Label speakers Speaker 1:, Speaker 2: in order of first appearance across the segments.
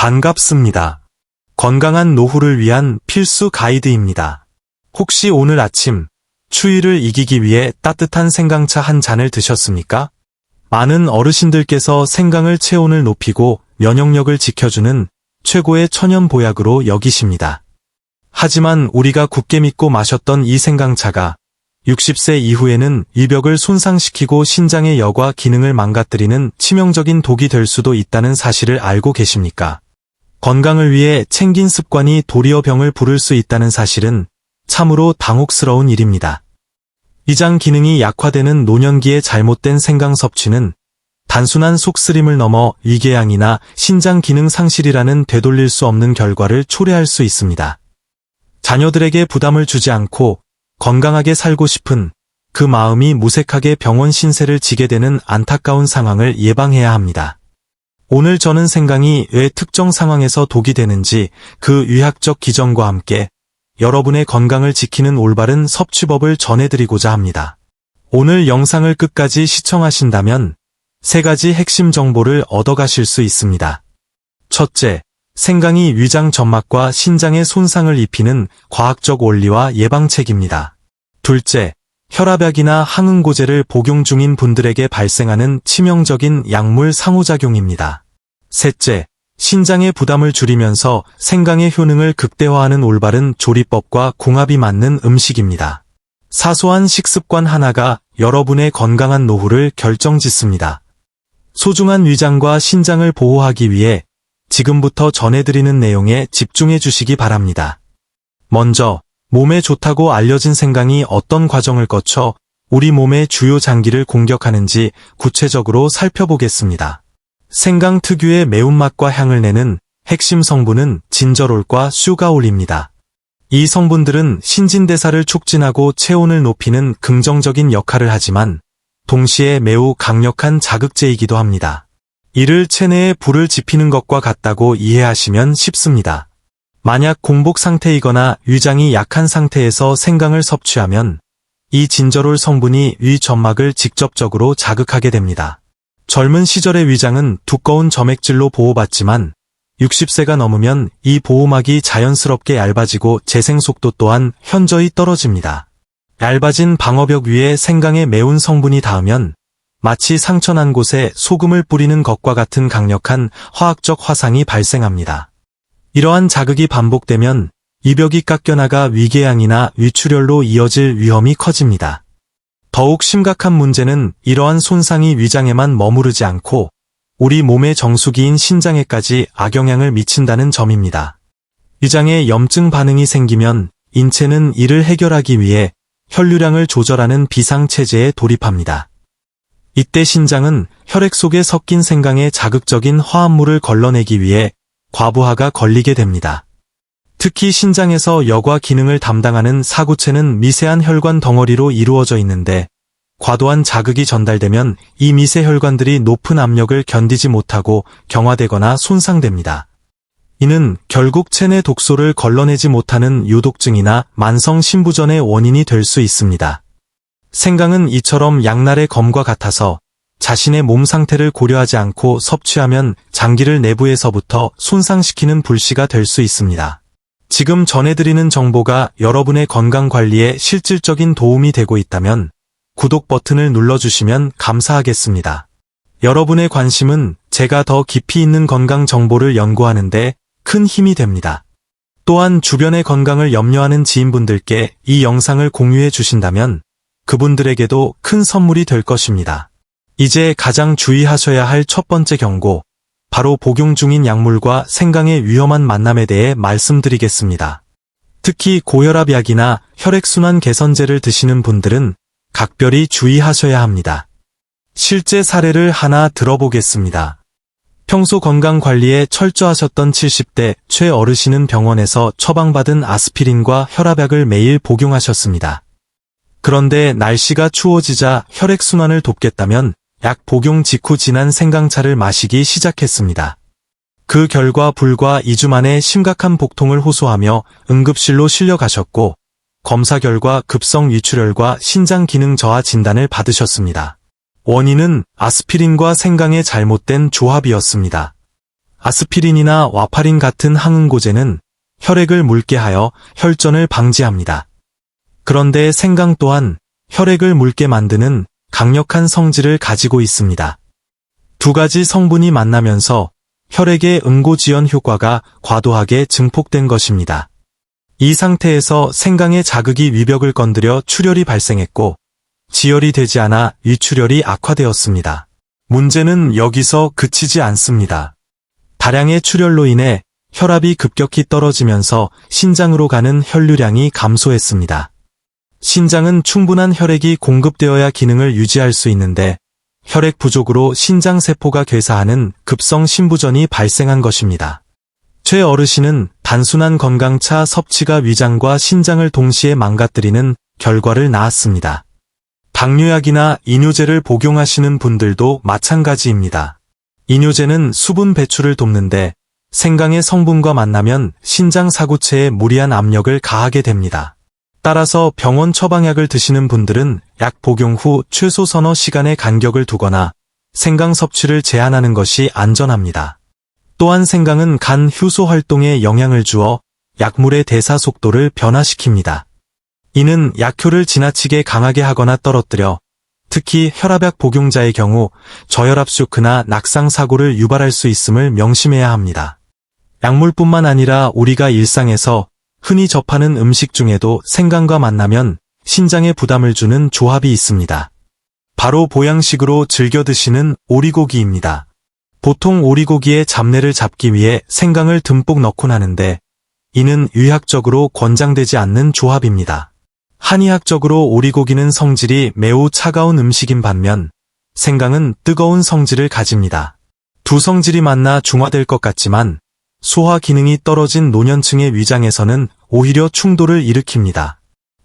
Speaker 1: 반갑습니다. 건강한 노후를 위한 필수 가이드입니다. 혹시 오늘 아침 추위를 이기기 위해 따뜻한 생강차 한 잔을 드셨습니까? 많은 어르신들께서 생강을 체온을 높이고 면역력을 지켜주는 최고의 천연 보약으로 여기십니다. 하지만 우리가 굳게 믿고 마셨던 이 생강차가 60세 이후에는 위벽을 손상시키고 신장의 여과 기능을 망가뜨리는 치명적인 독이 될 수도 있다는 사실을 알고 계십니까? 건강을 위해 챙긴 습관이 도리어 병을 부를 수 있다는 사실은 참으로 당혹스러운 일입니다. 위장 기능이 약화되는 노년기에 잘못된 생강 섭취는 단순한 속쓰림을 넘어 위궤양이나 신장 기능 상실이라는 되돌릴 수 없는 결과를 초래할 수 있습니다. 자녀들에게 부담을 주지 않고 건강하게 살고 싶은 그 마음이 무색하게 병원 신세를 지게 되는 안타까운 상황을 예방해야 합니다. 오늘 저는 생강이 왜 특정 상황에서 독이 되는지 그 의학적 기전과 함께 여러분의 건강을 지키는 올바른 섭취법을 전해드리고자 합니다. 오늘 영상을 끝까지 시청하신다면 3가지 핵심 정보를 얻어가실 수 있습니다. 첫째, 생강이 위장 점막과 신장에 손상을 입히는 과학적 원리와 예방책입니다. 둘째, 혈압약이나 항응고제를 복용 중인 분들에게 발생하는 치명적인 약물 상호작용입니다. 셋째, 신장의 부담을 줄이면서 생강의 효능을 극대화하는 올바른 조리법과 궁합이 맞는 음식입니다. 사소한 식습관 하나가 여러분의 건강한 노후를 결정짓습니다. 소중한 위장과 신장을 보호하기 위해 지금부터 전해드리는 내용에 집중해 주시기 바랍니다. 먼저, 몸에 좋다고 알려진 생강이 어떤 과정을 거쳐 우리 몸의 주요 장기를 공격하는지 구체적으로 살펴보겠습니다. 생강 특유의 매운맛과 향을 내는 핵심 성분은 진저롤과 슈가올입니다. 이 성분들은 신진대사를 촉진하고 체온을 높이는 긍정적인 역할을 하지만 동시에 매우 강력한 자극제이기도 합니다. 이를 체내에 불을 지피는 것과 같다고 이해하시면 쉽습니다. 만약 공복 상태이거나 위장이 약한 상태에서 생강을 섭취하면 이 진저롤 성분이 위 점막을 직접적으로 자극하게 됩니다. 젊은 시절의 위장은 두꺼운 점액질로 보호받지만 60세가 넘으면 이 보호막이 자연스럽게 얇아지고 재생 속도 또한 현저히 떨어집니다. 얇아진 방어벽 위에 생강의 매운 성분이 닿으면 마치 상처난 곳에 소금을 뿌리는 것과 같은 강력한 화학적 화상이 발생합니다. 이러한 자극이 반복되면 이 벽이 깎여나가 위궤양이나 위출혈로 이어질 위험이 커집니다. 더욱 심각한 문제는 이러한 손상이 위장에만 머무르지 않고 우리 몸의 정수기인 신장에까지 악영향을 미친다는 점입니다. 위장에 염증 반응이 생기면 인체는 이를 해결하기 위해 혈류량을 조절하는 비상체제에 돌입합니다. 이때 신장은 혈액 속에 섞인 생강의 자극적인 화합물을 걸러내기 위해 과부하가 걸리게 됩니다. 특히 신장에서 여과 기능을 담당하는 사구체는 미세한 혈관 덩어리로 이루어져 있는데 과도한 자극이 전달되면 이 미세 혈관들이 높은 압력을 견디지 못하고 경화되거나 손상됩니다. 이는 결국 체내 독소를 걸러내지 못하는 유독증이나 만성 신부전의 원인이 될 수 있습니다. 생강은 이처럼 양날의 검과 같아서 자신의 몸 상태를 고려하지 않고 섭취하면 장기를 내부에서부터 손상시키는 불씨가 될 수 있습니다. 지금 전해드리는 정보가 여러분의 건강관리에 실질적인 도움이 되고 있다면 구독 버튼을 눌러주시면 감사하겠습니다. 여러분의 관심은 제가 더 깊이 있는 건강 정보를 연구하는 데 큰 힘이 됩니다. 또한 주변의 건강을 염려하는 지인분들께 이 영상을 공유해 주신다면 그분들에게도 큰 선물이 될 것입니다. 이제 가장 주의하셔야 할 첫 번째 경고, 바로 복용 중인 약물과 생강의 위험한 만남에 대해 말씀드리겠습니다. 특히 고혈압약이나 혈액순환 개선제를 드시는 분들은 각별히 주의하셔야 합니다. 실제 사례를 하나 들어보겠습니다. 평소 건강관리에 철저하셨던 70대 최 어르신은 병원에서 처방받은 아스피린과 혈압약을 매일 복용하셨습니다. 그런데 날씨가 추워지자 혈액순환을 돕겠다면 약 복용 직후 진한 생강차를 마시기 시작했습니다. 그 결과 불과 2주 만에 심각한 복통을 호소하며 응급실로 실려가셨고 검사 결과 급성 위출혈과 신장 기능 저하 진단을 받으셨습니다. 원인은 아스피린과 생강의 잘못된 조합이었습니다. 아스피린이나 와파린 같은 항응고제는 혈액을 묽게 하여 혈전을 방지합니다. 그런데 생강 또한 혈액을 묽게 만드는 강력한 성질을 가지고 있습니다. 두 가지 성분이 만나면서 혈액의 응고지연 효과가 과도하게 증폭된 것입니다. 이 상태에서 생강의 자극이 위벽을 건드려 출혈이 발생했고 지혈이 되지 않아 위출혈이 악화되었습니다. 문제는 여기서 그치지 않습니다. 다량의 출혈로 인해 혈압이 급격히 떨어지면서 신장으로 가는 혈류량이 감소했습니다. 신장은 충분한 혈액이 공급되어야 기능을 유지할 수 있는데 혈액 부족으로 신장세포가 괴사하는 급성 신부전이 발생한 것입니다. 최 어르신은 단순한 건강차 섭취가 위장과 신장을 동시에 망가뜨리는 결과를 낳았습니다. 당뇨약이나 이뇨제를 복용하시는 분들도 마찬가지입니다. 이뇨제는 수분 배출을 돕는데 생강의 성분과 만나면 신장 사구체에 무리한 압력을 가하게 됩니다. 따라서 병원 처방약을 드시는 분들은 약 복용 후 최소 서너 시간의 간격을 두거나 생강 섭취를 제한하는 것이 안전합니다. 또한 생강은 간 효소 활동에 영향을 주어 약물의 대사 속도를 변화시킵니다. 이는 약효를 지나치게 강하게 하거나 떨어뜨려 특히 혈압약 복용자의 경우 저혈압 쇼크나 낙상 사고를 유발할 수 있음을 명심해야 합니다. 약물뿐만 아니라 우리가 일상에서 흔히 접하는 음식 중에도 생강과 만나면 신장에 부담을 주는 조합이 있습니다. 바로 보양식으로 즐겨 드시는 오리고기입니다. 보통 오리고기의 잡내를 잡기 위해 생강을 듬뿍 넣곤 하는데 이는 의학적으로 권장되지 않는 조합입니다. 한의학적으로 오리고기는 성질이 매우 차가운 음식인 반면 생강은 뜨거운 성질을 가집니다. 두 성질이 만나 중화될 것 같지만 소화 기능이 떨어진 노년층의 위장에서는 오히려 충돌을 일으킵니다.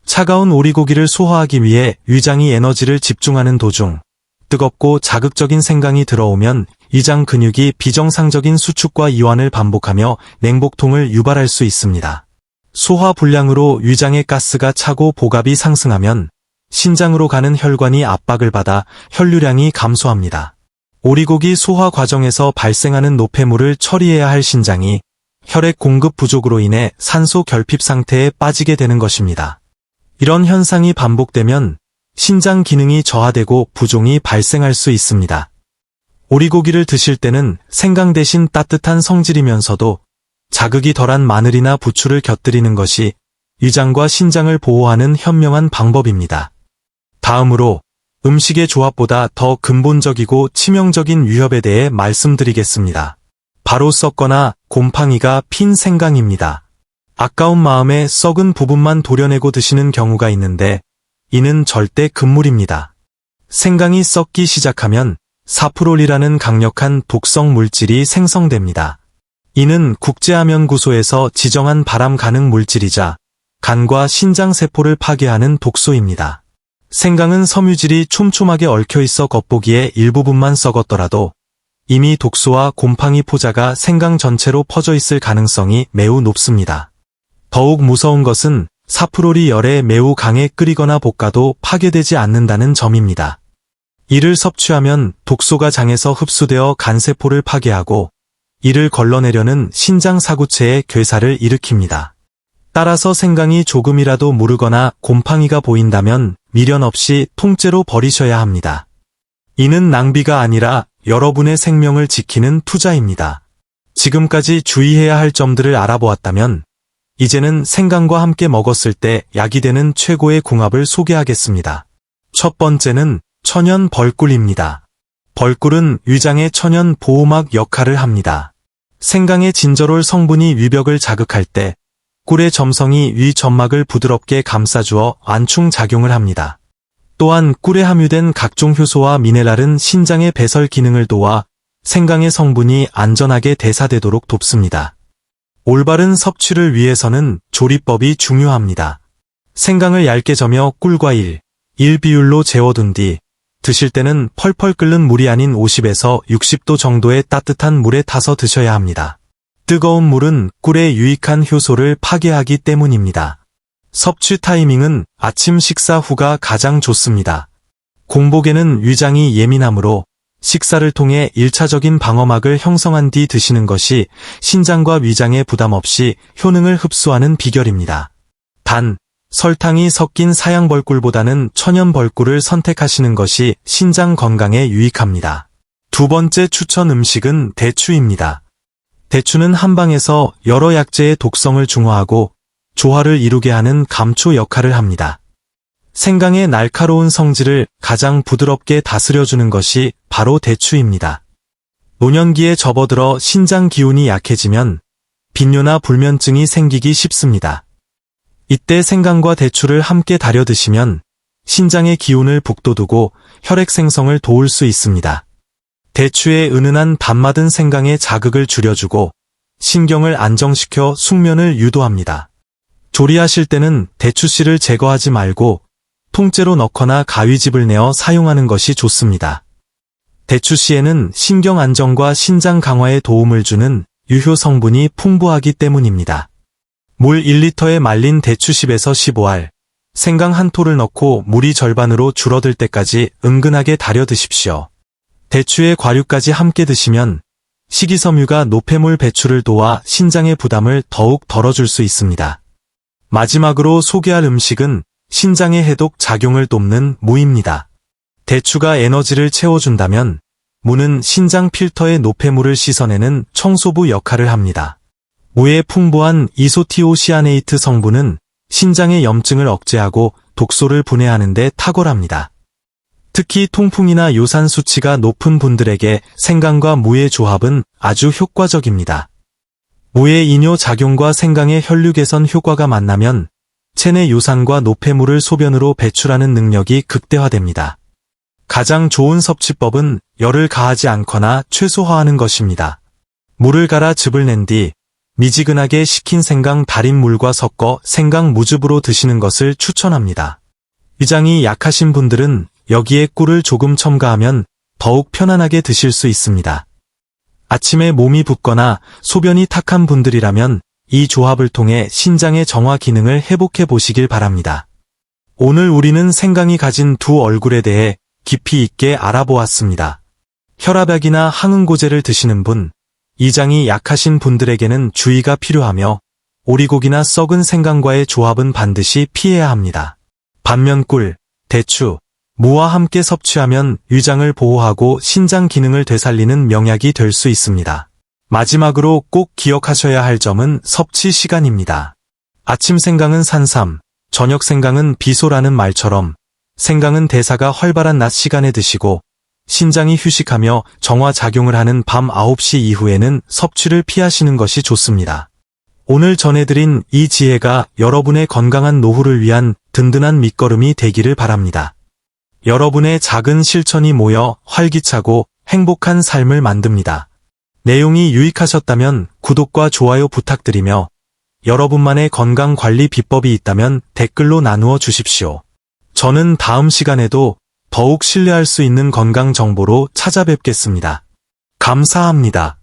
Speaker 1: 차가운 오리고기를 소화하기 위해 위장이 에너지를 집중하는 도중 뜨겁고 자극적인 생강이 들어오면 위장 근육이 비정상적인 수축과 이완을 반복하며 냉복통을 유발할 수 있습니다. 소화 불량으로 위장의 가스가 차고 복압이 상승하면 신장으로 가는 혈관이 압박을 받아 혈류량이 감소합니다. 오리고기 소화 과정에서 발생하는 노폐물을 처리해야 할 신장이 혈액 공급 부족으로 인해 산소 결핍 상태에 빠지게 되는 것입니다. 이런 현상이 반복되면 신장 기능이 저하되고 부종이 발생할 수 있습니다. 오리고기를 드실 때는 생강 대신 따뜻한 성질이면서도 자극이 덜한 마늘이나 부추를 곁들이는 것이 위장과 신장을 보호하는 현명한 방법입니다. 다음으로 음식의 조합보다 더 근본적이고 치명적인 위협에 대해 말씀드리겠습니다. 바로 썩거나 곰팡이가 핀 생강입니다. 아까운 마음에 썩은 부분만 도려내고 드시는 경우가 있는데 이는 절대 금물입니다. 생강이 썩기 시작하면 사프롤이라는 강력한 독성 물질이 생성됩니다. 이는 국제암연구소에서 지정한 발암 가능 물질이자 간과 신장 세포를 파괴하는 독소입니다. 생강은 섬유질이 촘촘하게 얽혀있어 겉보기에 일부분만 썩었더라도 이미 독소와 곰팡이 포자가 생강 전체로 퍼져 있을 가능성이 매우 높습니다. 더욱 무서운 것은 사프롤이 열에 매우 강해 끓이거나 볶아도 파괴되지 않는다는 점입니다. 이를 섭취하면 독소가 장에서 흡수되어 간세포를 파괴하고 이를 걸러내려는 신장 사구체의 괴사를 일으킵니다. 따라서 생강이 조금이라도 무르거나 곰팡이가 보인다면 미련 없이 통째로 버리셔야 합니다. 이는 낭비가 아니라 여러분의 생명을 지키는 투자입니다. 지금까지 주의해야 할 점들을 알아보았다면 이제는 생강과 함께 먹었을 때 약이 되는 최고의 궁합을 소개하겠습니다. 첫 번째는 천연 벌꿀입니다. 벌꿀은 위장의 천연 보호막 역할을 합니다. 생강의 진저롤 성분이 위벽을 자극할 때 꿀의 점성이 위 점막을 부드럽게 감싸주어 안충 작용을 합니다. 또한 꿀에 함유된 각종 효소와 미네랄은 신장의 배설 기능을 도와 생강의 성분이 안전하게 대사되도록 돕습니다. 올바른 섭취를 위해서는 조리법이 중요합니다. 생강을 얇게 저며 꿀과 1 비율로 재워둔 뒤 드실 때는 펄펄 끓는 물이 아닌 50에서 60도 정도의 따뜻한 물에 타서 드셔야 합니다. 뜨거운 물은 꿀의 유익한 효소를 파괴하기 때문입니다. 섭취 타이밍은 아침 식사 후가 가장 좋습니다. 공복에는 위장이 예민하므로 식사를 통해 1차적인 방어막을 형성한 뒤 드시는 것이 신장과 위장에 부담 없이 효능을 흡수하는 비결입니다. 단, 설탕이 섞인 사양벌꿀보다는 천연벌꿀을 선택하시는 것이 신장 건강에 유익합니다. 두 번째 추천 음식은 대추입니다. 대추는 한방에서 여러 약재의 독성을 중화하고 조화를 이루게 하는 감초 역할을 합니다. 생강의 날카로운 성질을 가장 부드럽게 다스려주는 것이 바로 대추입니다. 노년기에 접어들어 신장 기운이 약해지면 빈뇨나 불면증이 생기기 쉽습니다. 이때 생강과 대추를 함께 달여 드시면 신장의 기운을 북돋우고 혈액 생성을 도울 수 있습니다. 대추의 은은한 단맛은 생강의 자극을 줄여주고 신경을 안정시켜 숙면을 유도합니다. 조리하실 때는 대추씨를 제거하지 말고 통째로 넣거나 가위집을 내어 사용하는 것이 좋습니다. 대추씨에는 신경 안정과 신장 강화에 도움을 주는 유효 성분이 풍부하기 때문입니다. 물 1리터에 말린 대추 10에서 15알, 생강 한 톨을 넣고 물이 절반으로 줄어들 때까지 은근하게 달여 드십시오. 대추의 과류까지 함께 드시면 식이섬유가 노폐물 배출을 도와 신장의 부담을 더욱 덜어줄 수 있습니다. 마지막으로 소개할 음식은 신장의 해독 작용을 돕는 무입니다. 대추가 에너지를 채워준다면 무는 신장 필터의 노폐물을 씻어내는 청소부 역할을 합니다. 무의 풍부한 이소티오시아네이트 성분은 신장의 염증을 억제하고 독소를 분해하는 데 탁월합니다. 특히 통풍이나 요산 수치가 높은 분들에게 생강과 무의 조합은 아주 효과적입니다. 무의 이뇨 작용과 생강의 혈류 개선 효과가 만나면 체내 요산과 노폐물을 소변으로 배출하는 능력이 극대화됩니다. 가장 좋은 섭취법은 열을 가하지 않거나 최소화하는 것입니다. 물을 갈아 즙을 낸 뒤 미지근하게 식힌 생강 달인 물과 섞어 생강 무즙으로 드시는 것을 추천합니다. 위장이 약하신 분들은 여기에 꿀을 조금 첨가하면 더욱 편안하게 드실 수 있습니다. 아침에 몸이 붓거나 소변이 탁한 분들이라면 이 조합을 통해 신장의 정화 기능을 회복해 보시길 바랍니다. 오늘 우리는 생강이 가진 두 얼굴에 대해 깊이 있게 알아보았습니다. 혈압약이나 항응고제를 드시는 분, 이장이 약하신 분들에게는 주의가 필요하며 오리고기나 썩은 생강과의 조합은 반드시 피해야 합니다. 반면 꿀, 대추, 무와 함께 섭취하면 위장을 보호하고 신장 기능을 되살리는 명약이 될 수 있습니다. 마지막으로 꼭 기억하셔야 할 점은 섭취 시간입니다. 아침 생강은 산삼, 저녁 생강은 비소라는 말처럼 생강은 대사가 활발한 낮 시간에 드시고 신장이 휴식하며 정화 작용을 하는 밤 9시 이후에는 섭취를 피하시는 것이 좋습니다. 오늘 전해드린 이 지혜가 여러분의 건강한 노후를 위한 든든한 밑거름이 되기를 바랍니다. 여러분의 작은 실천이 모여 활기차고 행복한 삶을 만듭니다. 내용이 유익하셨다면 구독과 좋아요 부탁드리며 여러분만의 건강관리 비법이 있다면 댓글로 나누어 주십시오. 저는 다음 시간에도 더욱 신뢰할 수 있는 건강 정보로 찾아뵙겠습니다. 감사합니다.